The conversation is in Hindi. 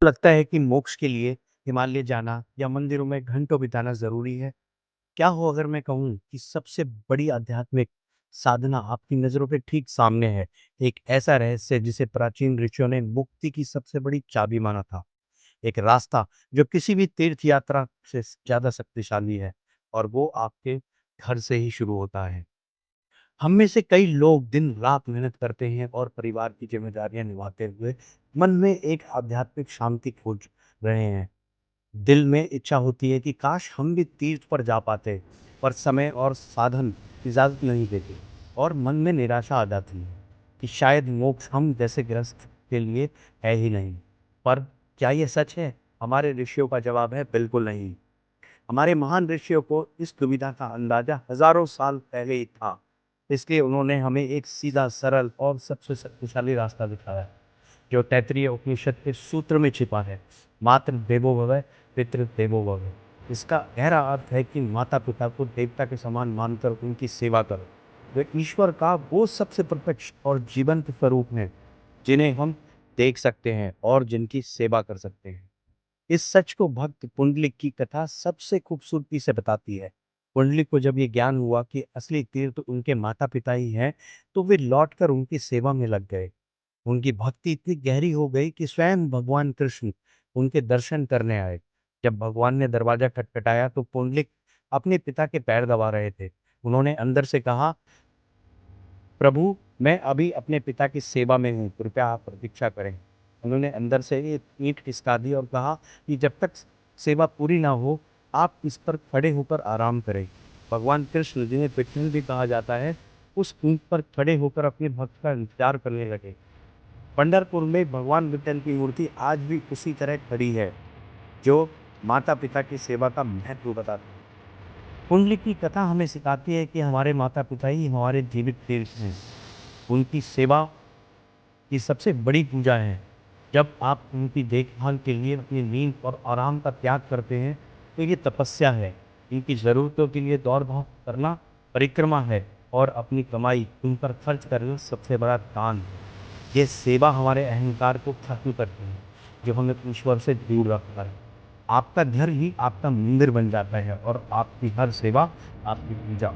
लगता है कि मोक्ष के लिए हिमालय जाना या मंदिरों में घंटों बिताना ज़रूरी है? क्या हो अगर मैं कहूँ कि सबसे बड़ी आध्यात्मिक साधना आपकी नज़रों के ठीक सामने है? एक ऐसा रहस्य जिसे प्राचीन ऋषियों ने मुक्ति की सबसे बड़ी चाबी माना था। एक रास्ता जो किसी भी तीर्थ यात्रा से ज़्यादा शक्तिशाली है और वो आपके घर से ही शुरू होता है। हम में से कई लोग दिन-रात मेहनत करते हैं और परिवार की ज़िम्मेदारियाँ निभाते हुए मन में एक आध्यात्मिक शांति खोज रहे हैं। दिल में इच्छा होती है कि काश हम भी तीर्थ पर जा पाते, पर समय और साधन इजाज़त नहीं देते और मन में निराशा आ जाती है कि शायद मोक्ष हम जैसे गृहस्थ के लिए है ही नहीं। पर क्या ये सच है? हमारे ऋषियों का जवाब है बिल्कुल नहीं। हमारे महान ऋषियों को इस दुविधा का अंदाजा हजारों साल पहले ही था। इसलिए उन्होंने हमें एक सीधा, सरल और सबसे शक्तिशाली रास्ता दिखाया, जो तैत्तिरीय उपनिषद के सूत्र में छिपा है। मातृ देवो भव, पितृ देवो भव। इसका गहरा अर्थ है कि माता-पिता को देवता के समान मानकर उनकी सेवा करो। वे ईश्वर का वो सबसे प्रत्यक्ष और जीवंत स्वरूप हैं, जिन्हें हम देख सकते हैं और जिनकी सेवा कर सकते हैं। इस सच को भक्त पुंडलिक की कथा सबसे खूबसूरती से बताती है। पुंडलिक को जब ये ज्ञान हुआ कि असली तीर्थ उनके माता-पिता ही हैं, तो वे लौटकर उनकी सेवा में लग गए। उनकी भक्ति इतनी गहरी हो गई कि स्वयं भगवान कृष्ण उनके दर्शन करने आए। जब भगवान ने दरवाजा खटखटाया तो पुंडलिक अपने पिता के पैर दबा रहे थे। उन्होंने अंदर से कहा, प्रभु, मैं अभी अपने पिता की सेवा में हूँ, कृपया आप प्रतीक्षा करें। उन्होंने अंदर से एक ईंट खिसका दी और कहा कि जब तक सेवा पूरी ना हो, आप इस पर खड़े होकर आराम करें। भगवान कृष्ण, जिन्हें विठल भी कहा जाता है, उस ईंट पर खड़े होकर अपने भक्त का इंतजार करने लगे। पंढरपुर में भगवान विठल की मूर्ति आज भी उसी तरह खड़ी है, जो माता-पिता की सेवा का महत्व बताती है। कुंडली की कथा हमें सिखाती है कि हमारे माता-पिता ही हमारे जीवित तीर्थ हैं। उनकी सेवा की सबसे बड़ी पूजा है। जब आप उनकी देखभाल के लिए अपनी नींद और आराम का त्याग करते हैं, तो ये तपस्या है। इनकी ज़रूरतों के लिए दौड़-भाग करना परिक्रमा है और अपनी कमाई उन पर खर्च करना सबसे बड़ा दान है। ये सेवा हमारे अहंकार को खत्म करती है, जो हमें ईश्वर से दूर रखता है। आपका घर ही आपका मंदिर बन जाता है और आपकी हर सेवा आपकी पूजा।